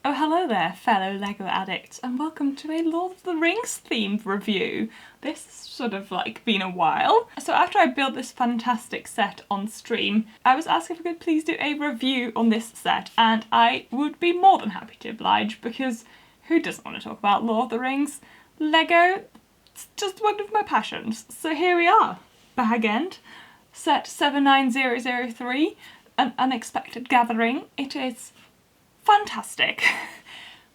Oh hello there fellow LEGO addicts and welcome to a Lord of the Rings themed review. This has sort of like been a while. So after I built this fantastic set on stream, I was asked if I could please do a review on this set, and I would be more than happy to oblige because who doesn't want to talk about Lord of the Rings? LEGO, it's just one of my passions. So here we are, Bag End, set 79003, An Unexpected Gathering. It is fantastic.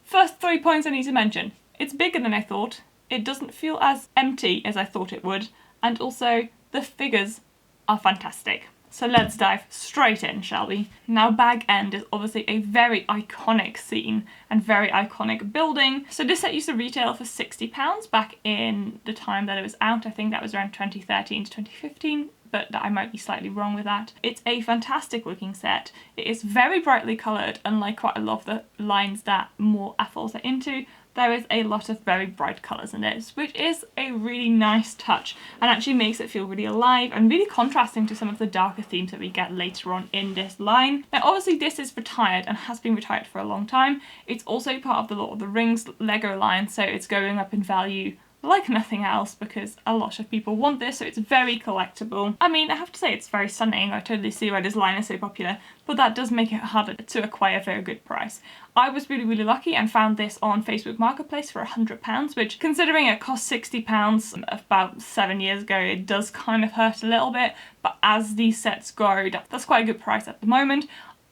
First 3 points I need to mention. It's bigger than I thought, it doesn't feel as empty as I thought it would, and also the figures are fantastic. So let's dive straight in, shall we? Now Bag End is obviously a very iconic scene and very iconic building. So this set used to retail for £60 back in the time that it was out. I think that was around 2013 to 2015. But I might be slightly wrong with that. It's a fantastic looking set. It is very brightly coloured, unlike quite a lot of the lines that more AFOLs are into. There is a lot of very bright colours in this, which is a really nice touch and actually makes it feel really alive and really contrasting to some of the darker themes that we get later on in this line. Now obviously this is retired and has been retired for a long time. It's also part of the Lord of the Rings LEGO line, so it's going up in value like nothing else because a lot of people want this, so it's very collectible. I mean, I have to say it's very stunning. I totally see why this line is so popular, but that does make it harder to acquire for a good price. I was really lucky and found this on Facebook Marketplace for £100, which, considering it cost £60 about 7 years ago, it does kind of hurt a little bit, but as these sets grow, that's quite a good price at the moment.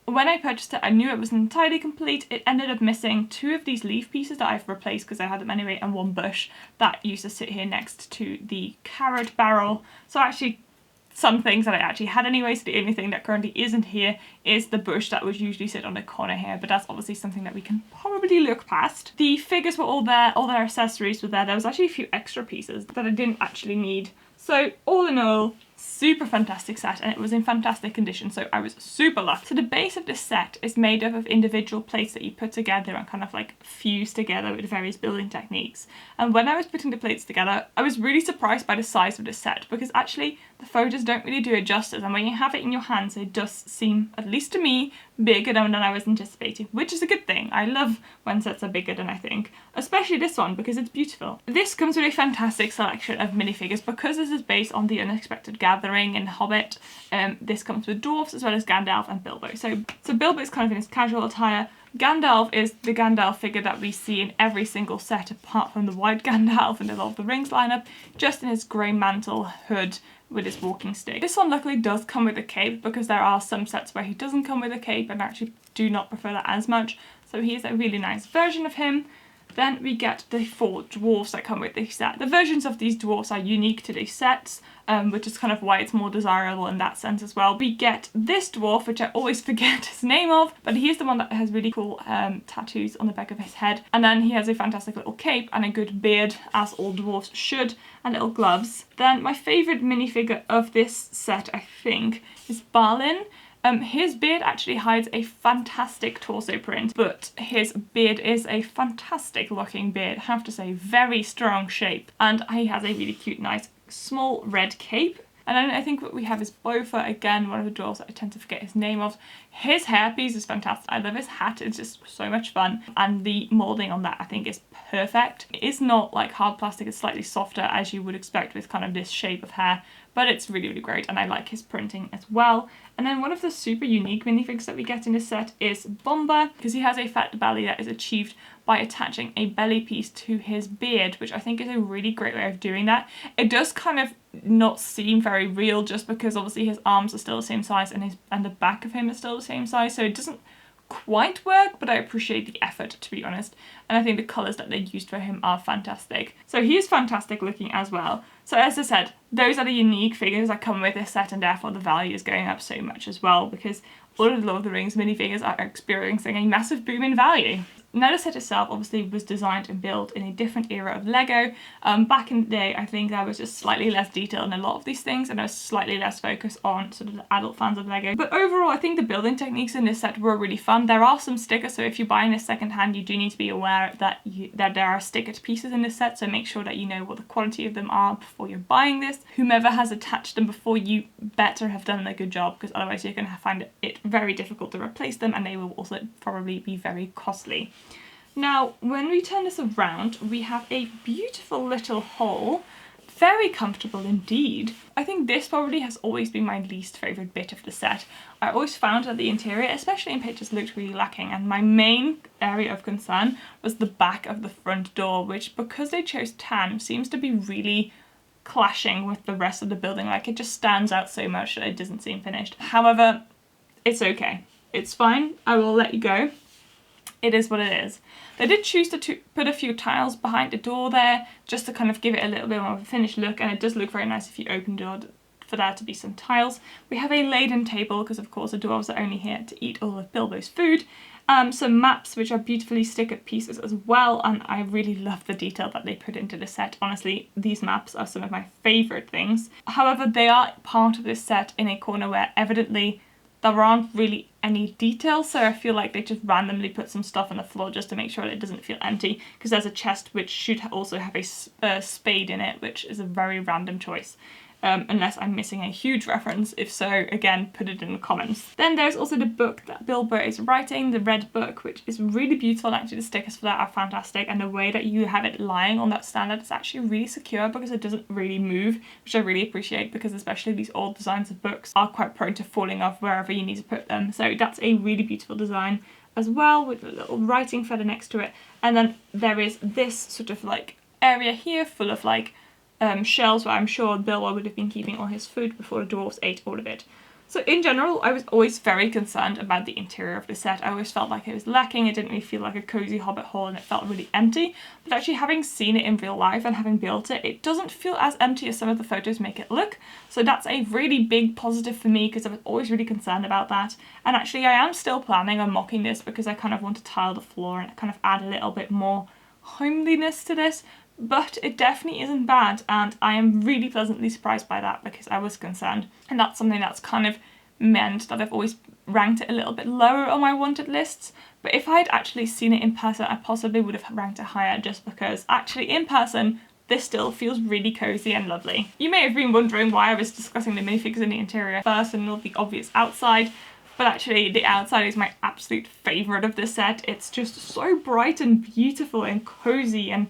When I purchased it, I knew it wasn't entirely complete. It ended up missing 2 of these leaf pieces that I've replaced because I had them anyway, and 1 bush that used to sit here next to the carrot barrel. So actually some things that I actually had anyway, so the only thing that currently isn't here is the bush that would usually sit on the corner here, but that's obviously something that we can probably look past. The figures were all there, all their accessories were there. There was actually a few extra pieces that I didn't actually need. So all in all, super fantastic set, and it was in fantastic condition, so I was super lucky. So the base of this set is made up of individual plates that you put together and kind of like fuse together with various building techniques. And when I was putting the plates together, I was really surprised by the size of this set because actually the photos don't really do it justice, and when you have it in your hands it does seem, at least to me, bigger than I was anticipating, which is a good thing. I love when sets are bigger than I think, especially this one because it's beautiful. This comes with a fantastic selection of minifigures because this is based on the Unexpected Gathering in Hobbit. This comes with dwarfs as well as Gandalf and Bilbo. So Bilbo is kind of in his casual attire. Gandalf is the Gandalf figure that we see in every single set apart from the white Gandalf in the Lord of the Rings lineup, just in his grey mantle, hood, with his walking stick. This one luckily does come with a cape because there are some sets where he doesn't come with a cape and I actually do not prefer that as much. So here's a really nice version of him. Then we get the 4 dwarfs that come with this set. The versions of these dwarfs are unique to these sets, which is kind of why it's more desirable in that sense as well. We get this dwarf, which I always forget his name of, but he's the one that has really cool tattoos on the back of his head. And then he has a fantastic little cape and a good beard, as all dwarfs should, and little gloves. Then my favourite minifigure of this set, I think, is Balin. His beard actually hides a fantastic torso print, but his beard is a fantastic looking beard, I have to say, very strong shape, and he has a really cute, nice, small red cape. And then I think what we have is Bofa, again, one of the dwarves that I tend to forget his name of. His hairpiece is fantastic. I love his hat, it's just so much fun. And the moulding on that I think is perfect. It is not like hard plastic, it's slightly softer as you would expect with kind of this shape of hair, but it's really great, and I like his printing as well. And then one of the super unique minifigs that we get in this set is Bomba, because he has a fat belly that is achieved by attaching a belly piece to his beard, which I think is a really great way of doing that. It does kind of not seem very real just because obviously his arms are still the same size and the back of him is still the same size, so it doesn't quite work, but I appreciate the effort, to be honest, and I think the colours that they used for him are fantastic. So he is fantastic looking as well. So as I said, those are the unique figures that come with this set, and therefore the value is going up so much as well because all of the Lord of the Rings minifigures are experiencing a massive boom in value. Now the set itself obviously was designed and built in a different era of LEGO. Back in the day, I think there was just slightly less detail in a lot of these things, and there was slightly less focus on sort of the adult fans of LEGO. But overall, I think the building techniques in this set were really fun. There are some stickers, so if you're buying this secondhand, you do need to be aware that there are stickered pieces in this set, so make sure that you know what the quality of them are before you're buying this. Whomever has attached them before you better have done a good job, because otherwise you're going to find it very difficult to replace them, and they will also probably be very costly. Now, when we turn this around, we have a beautiful little hole. Very comfortable indeed. I think this probably has always been my least favourite bit of the set. I always found that the interior, especially in pictures, looked really lacking, and my main area of concern was the back of the front door, which, because they chose tan, seems to be really clashing with the rest of the building. Like, it just stands out so much that it doesn't seem finished. However, it's okay. It's fine. I will let you go. It is what it is. They did choose to put a few tiles behind the door there, just to kind of give it a little bit more of a finished look, and it does look very nice if you open the door for there to be some tiles. We have a laden table, because of course the dwarves are only here to eat all of Bilbo's food. Some maps, which are beautifully stick-up pieces as well, and I really love the detail that they put into the set. Honestly, these maps are some of my favourite things. However, they are part of this set in a corner where evidently there aren't really any details, so I feel like they just randomly put some stuff on the floor just to make sure that it doesn't feel empty, because there's a chest which should also have a spade in it, which is a very random choice. Unless I'm missing a huge reference. If so, again, put it in the comments. Then there's also the book that Bilbo is writing, the red book, which is really beautiful. Actually, the stickers for that are fantastic, and the way that you have it lying on that stand, it's actually really secure because it doesn't really move, which I really appreciate, because especially these old designs of books are quite prone to falling off wherever you need to put them. So that's a really beautiful design as well, with a little writing feather next to it. And then there is this sort of like area here full of like shelves where I'm sure Bilbo would have been keeping all his food before the dwarves ate all of it. So in general, I was always very concerned about the interior of the set. I always felt like it was lacking. It didn't really feel like a cozy hobbit hole, and it felt really empty. But actually, having seen it in real life and having built it, it doesn't feel as empty as some of the photos make it look. So that's a really big positive for me, because I was always really concerned about that. And actually, I am still planning on mocking this, because I kind of want to tile the floor and kind of add a little bit more homeliness to this. But it definitely isn't bad, and I am really pleasantly surprised by that, because I was concerned. And that's something that's kind of meant that I've always ranked it a little bit lower on my wanted lists. But if I'd actually seen it in person, I possibly would have ranked it higher, just because actually in person this still feels really cozy and lovely. You may have been wondering why I was discussing the minifigures in the interior first and not the obvious outside. But actually, the outside is my absolute favourite of this set. It's just so bright and beautiful and cozy, and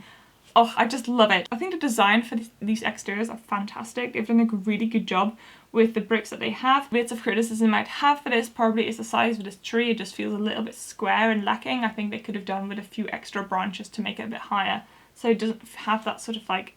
oh, I just love it. I think the design for these exteriors are fantastic. They've done a really good job with the bricks that they have. Bits of criticism I'd have for this probably is the size of this tree. It just feels a little bit square and lacking. I think they could have done with a few extra branches to make it a bit higher, so it doesn't have that sort of like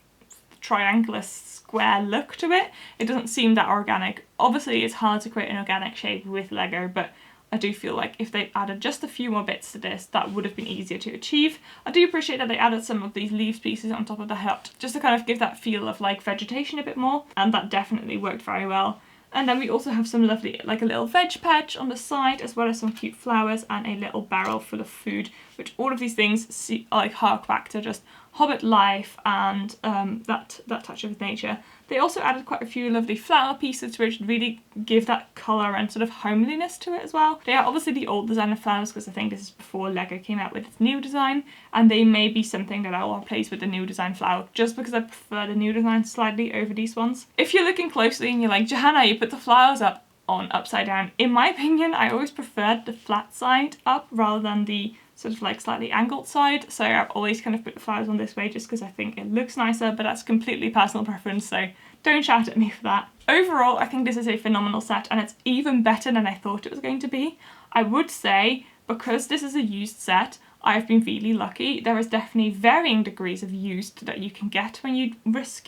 triangular square look to it. It doesn't seem that organic. Obviously, it's hard to create an organic shape with Lego, but I do feel like if they added just a few more bits to this, that would have been easier to achieve. I do appreciate that they added some of these leaves pieces on top of the hut, just to kind of give that feel of like vegetation a bit more, and that definitely worked very well. And then we also have some lovely, like a little veg patch on the side, as well as some cute flowers and a little barrel full of food, which all of these things like hark back to just hobbit life and that touch of nature. They also added quite a few lovely flower pieces, which really give that colour and sort of homeliness to it as well. They are obviously the old design of flowers, because I think this is before Lego came out with its new design, and they may be something that I will replace with the new design flower, just because I prefer the new design slightly over these ones. If you're looking closely and you're like, Johanna, you put the flowers up on upside down. In my opinion, I always preferred the flat side up rather than the sort of like slightly angled side, so I've always kind of put the flowers on this way just because I think it looks nicer, but that's completely personal preference, so don't shout at me for that. Overall, I think this is a phenomenal set, and it's even better than I thought it was going to be. I would say, because this is a used set, I've been really lucky. There is definitely varying degrees of used that you can get when you risk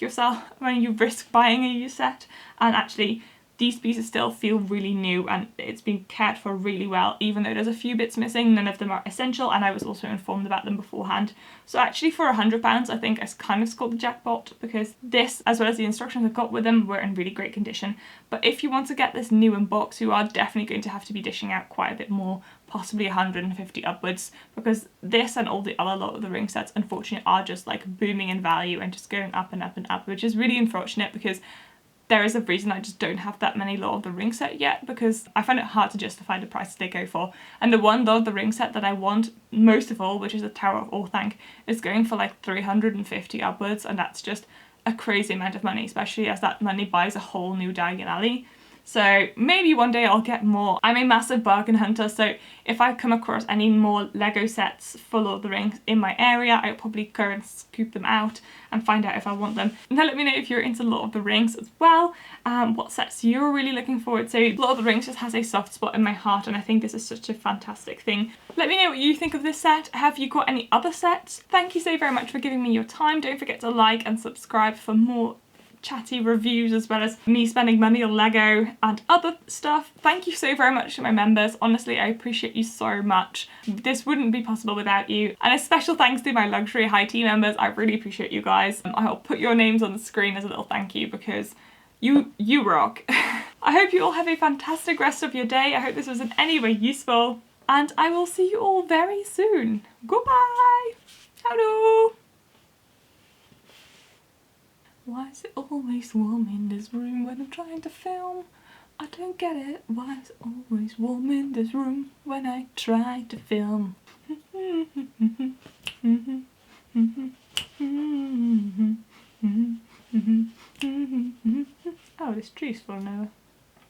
buying a used set, and actually these pieces still feel really new, and it's been cared for really well. Even though there's a few bits missing, none of them are essential, and I was also informed about them beforehand. So actually for £100 I think I kind of scored the jackpot, because this, as well as the instructions I got with them, were in really great condition. But if you want to get this new in box, you are definitely going to have to be dishing out quite a bit more, possibly 150 upwards, because this and all the other Lord of the Rings sets unfortunately are just like booming in value and just going up and up and up, which is really unfortunate, because there is a reason I just don't have that many Lord of the Rings set yet, because I find it hard to justify the prices they go for. And the one Lord of the Rings set that I want most of all, which is the Tower of Orthanc, is going for like 350 upwards, and that's just a crazy amount of money, especially as that money buys a whole new Diagon Alley. So maybe one day I'll get more. I'm a massive bargain hunter, so if I come across any more Lego sets for Lord of the Rings in my area, I'll probably go and scoop them out and find out if I want them. Now let me know if you're into Lord of the Rings as well, what sets you're really looking forward to. Lord of the Rings just has a soft spot in my heart, and I think this is such a fantastic thing. Let me know what you think of this set. Have you got any other sets? Thank you so very much for giving me your time. Don't forget to like and subscribe for more chatty reviews, as well as me spending money on Lego and other stuff. Thank you so very much to my members. Honestly, I appreciate you so much. This wouldn't be possible without you. And a special thanks to my luxury high tea members. I really appreciate you guys. I'll put your names on the screen as a little thank you because you rock. I hope you all have a fantastic rest of your day. I hope this was in any way useful, and I will see you all very soon. Goodbye. Hello. Why is it always warm in this room when I'm trying to film? I don't get it. Why is it always warm in this room when I try to film? Oh, this tree's fallen over.